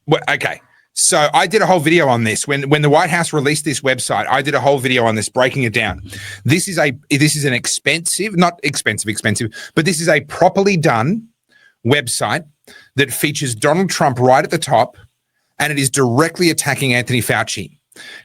Well, okay. So I did a whole video on this when the White House released this website. I did a whole video on this, breaking it down. This is an expensive, but this is a properly done website that features Donald Trump right at the top, and it is directly attacking Anthony Fauci.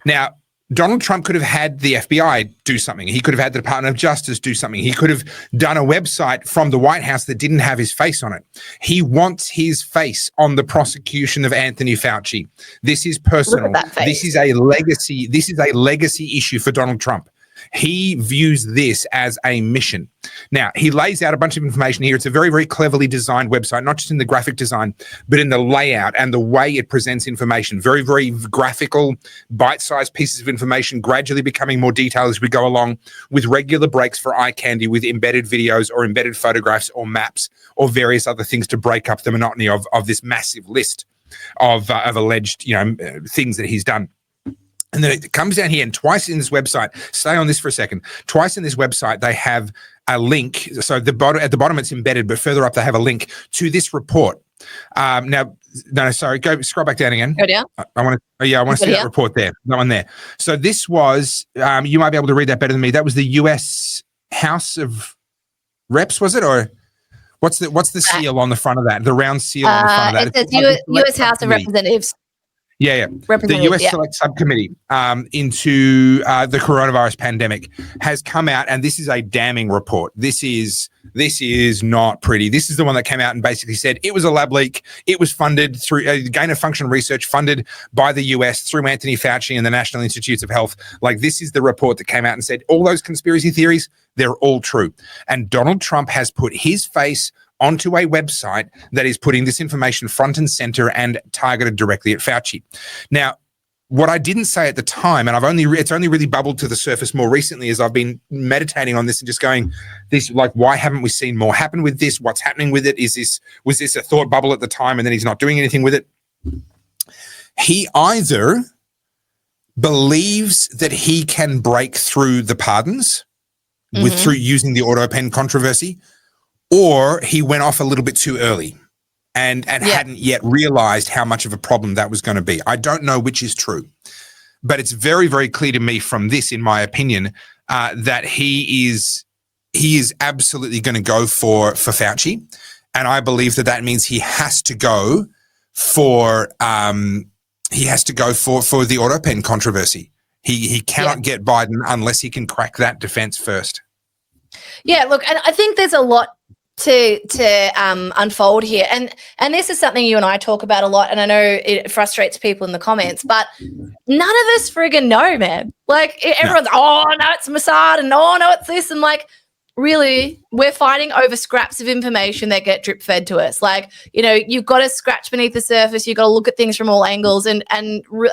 Now, Donald Trump could have had the FBI do something. He could have had the Department of Justice do something. He could have done a website from the White House that didn't have his face on it. He wants his face on the prosecution of Anthony Fauci. This is personal. This is a legacy. This is a legacy issue for Donald Trump. He views this as a mission. Now, he lays out a bunch of information here. It's a very, very cleverly designed website, not just in the graphic design, but in the layout and the way it presents information. Very, very graphical, bite-sized pieces of information, gradually becoming more detailed as we go along, with regular breaks for eye candy, with embedded videos or embedded photographs or maps or various other things to break up the monotony of this massive list of alleged, things that he's done. And then it comes down here, and twice in this website, stay on this for a second, twice in this website, they have a link. So at the bottom, it's embedded, but further up, they have a link to this report. Scroll back down again. Go down. I want to see that report there, that one there. So this was, you might be able to read that better than me. That was the U.S. House of Reps, was it? Or what's the seal on the front of that? The round seal on the front of that. It says U.S. House of Representatives. Yeah. The U.S. Select Subcommittee into the coronavirus pandemic has come out, and this is a damning report. This is not pretty. This is the one that came out and basically said it was a lab leak. It was funded through gain-of-function research funded by the U.S. through Anthony Fauci and the National Institutes of Health. Like, this is the report that came out and said all those conspiracy theories, they're all true. And Donald Trump has put his face onto a website that is putting this information front and center and targeted directly at Fauci. Now, what I didn't say at the time, and it's only really bubbled to the surface more recently as I've been meditating on this and just going, why haven't we seen more happen with this? What's happening with it? Was this a thought bubble at the time and then he's not doing anything with it? He either believes that he can break through the pardons through using the Autopen controversy, or he went off a little bit too early and hadn't yet realized how much of a problem that was going to be. I don't know which is true, but it's very, very clear to me from this, in my opinion, that he is absolutely going to go for Fauci. And I believe that means he has to go for the Autopen controversy. He cannot get Biden unless he can crack that defense first. Yeah, look, and I think there's a lot to unfold here, and this is something you and I talk about a lot, and I know it frustrates people in the comments, but none of us friggin' know, man. Like, everyone's, oh no, it's Mossad, and oh no, it's this, and like, really, we're fighting over scraps of information that get drip fed to us. Like, you've got to scratch beneath the surface. You've got to look at things from all angles. And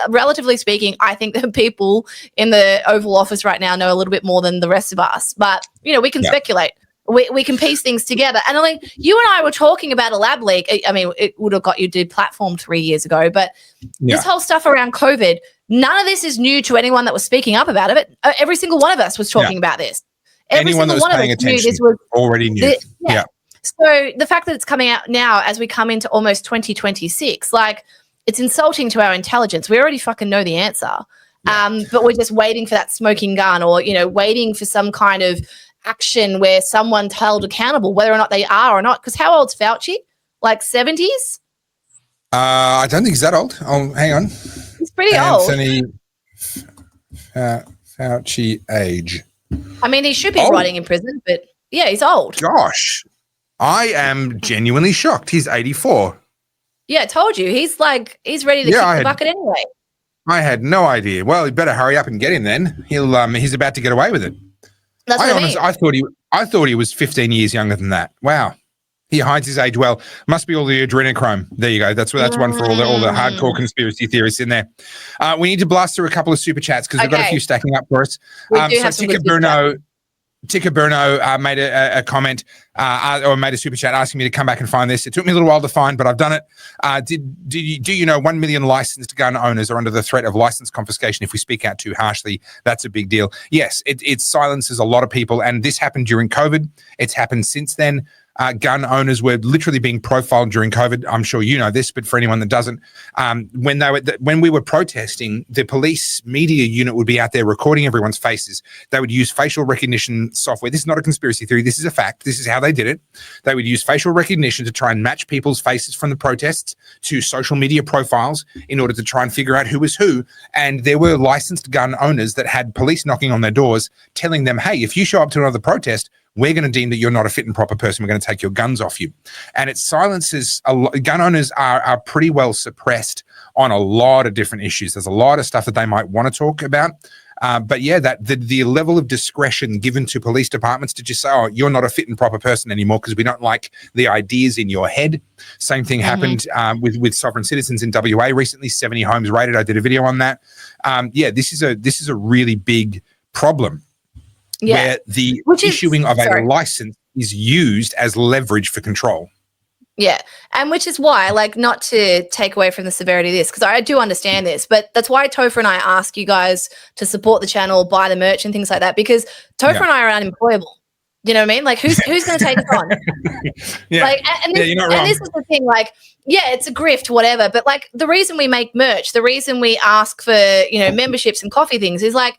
relatively speaking, I think that people in the Oval Office right now know a little bit more than the rest of us. But, we can speculate. We can piece things together. And I mean, you and I were talking about a lab leak. I mean, it would have got you deplatformed 3 years ago. But this whole stuff around COVID, none of this is new to anyone that was speaking up about it. Every single one of us was talking about this. Anyone that was paying attention already knew. So the fact that it's coming out now as we come into almost 2026, like, it's insulting to our intelligence. We already fucking know the answer. But we're just waiting for that smoking gun, or, waiting for some kind of action where someone's held accountable, whether or not they are or not. Because how old's Fauci? Like 70s? I don't think he's that old. Oh, hang on. He's pretty old. Anthony Fauci age. I mean, he should be rotting in prison, but yeah, he's old. Gosh, I am genuinely shocked. He's 84. Yeah, I told you. He's ready to kick the bucket anyway. I had no idea. Well, you better hurry up and get him then. He's about to get away with it. That's what I mean. I thought he was 15 years younger than that. Wow. He hides his age well. Must be all the adrenochrome. There you go. That's one for all the hardcore conspiracy theorists in there. We need to blast through a couple of super chats because we've got a few stacking up for us. Tika Burno made a comment or made a super chat asking me to come back and find this. It took me a little while to find, but I've done it. Do you know 1 million licensed gun owners are under the threat of license confiscation if we speak out too harshly? That's a big deal. Yes, it silences a lot of people, and this happened during COVID. It's happened since then. gun owners were literally being profiled during COVID. I'm sure you know this, but for anyone that doesn't, when we were protesting, the police media unit would be out there recording everyone's faces. They would use facial recognition software. This is not a conspiracy theory. This is a fact. This is how they did it. They would use facial recognition to try and match people's faces from the protests to social media profiles in order to try and figure out who was who. And there were licensed gun owners that had police knocking on their doors telling them, hey, if you show up to another protest, we're going to deem that you're not a fit and proper person. We're going to take your guns off you. And it silences gun owners are pretty well suppressed on a lot of different issues. There's a lot of stuff that they might want to talk about. But yeah, that the level of discretion given to police departments to just say, oh, you're not a fit and proper person anymore because we don't like the ideas in your head. Same thing happened with sovereign citizens in WA recently, 70 homes raided. I did a video on that. This is a really big problem. Where the issuing of a license is used as leverage for control. Yeah. And which is why, like, not to take away from the severity of this, because I do understand this, but that's why Topher and I ask you guys to support the channel, buy the merch and things like that, because Topher and I are unemployable. You know what I mean? Like, who's going to take us on? Like, this is the thing, like, yeah, it's a grift, whatever, but like the reason we make merch, the reason we ask for, memberships and coffee things is like,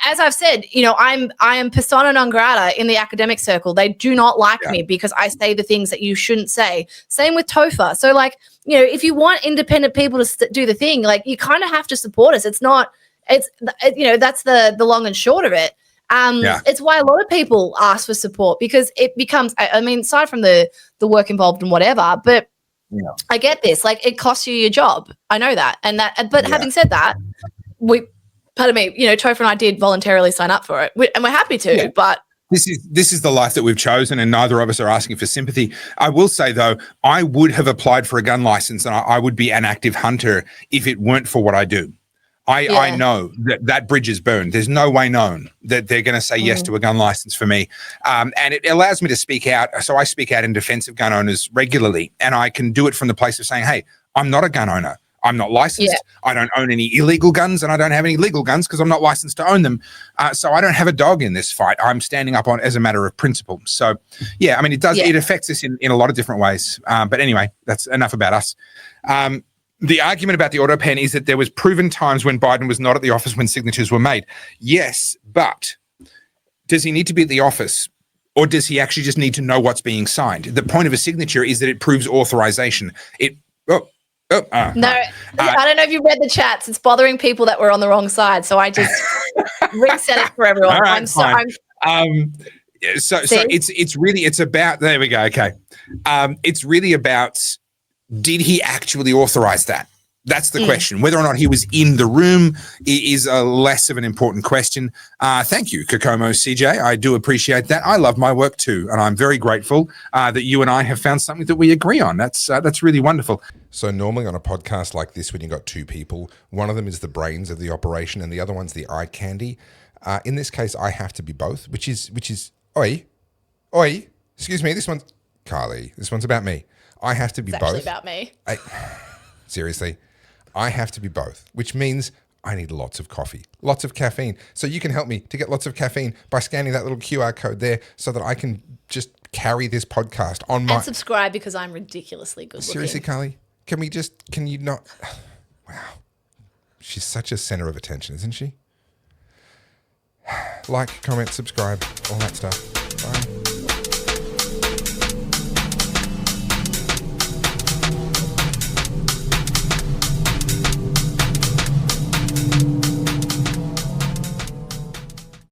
as I've said, I am persona non grata in the academic circle. They do not like me because I say the things that you shouldn't say. Same with Topher. So, like, if you want independent people to do the thing, like, you kind of have to support us. That's the long and short of it. It's why a lot of people ask for support, because it becomes, aside from the work involved and whatever, but I get this, like, it costs you your job. I know that. But having said that, pardon me, Topher and I did voluntarily sign up for it, and we're happy to, but this is the life that we've chosen, and neither of us are asking for sympathy. I will say, though, I would have applied for a gun license, and I would be an active hunter if it weren't for what I do. I know that bridge is burned. There's no way known that they're going to say yes to a gun license for me. And it allows me to speak out. So I speak out in defense of gun owners regularly, and I can do it from the place of saying, hey, I'm not a gun owner. I'm not licensed. I don't own any illegal guns, and I don't have any legal guns because I'm not licensed to own them. So I don't have a dog in this fight. I'm standing up on as a matter of principle. So, it does. It affects us in a lot of different ways. But anyway, that's enough about us. The argument about the Autopen is that there was proven times when Biden was not at the office when signatures were made. Yes, but does he need to be at the office? Or does he actually just need to know what's being signed? The point of a signature is that it proves authorization. No, I don't know if you read the chats. It's bothering people that were on the wrong side, so I just reset it for everyone. Right, it's about, there we go. Okay. It's really about, did he actually authorize that? That's the question. Whether or not he was in the room is a less of an important question. Thank you, Kokomo CJ. I do appreciate that. I love my work too, and I'm very grateful that you and I have found something that we agree on. That's really wonderful. So normally on a podcast like this, when you've got two people, one of them is the brains of the operation and the other one's the eye candy. In this case, I have to be both, which is, oi, excuse me, this one's, Carly, this one's about me. I have to be both. It's actually about me. Seriously. I have to be both, which means I need lots of coffee, lots of caffeine. So you can help me to get lots of caffeine by scanning that little QR code there so that I can just carry this podcast on my... And subscribe because I'm ridiculously good looking. Seriously, Carly, can you not... Wow. She's such a center of attention, isn't she? Like, comment, subscribe, all that stuff. Bye.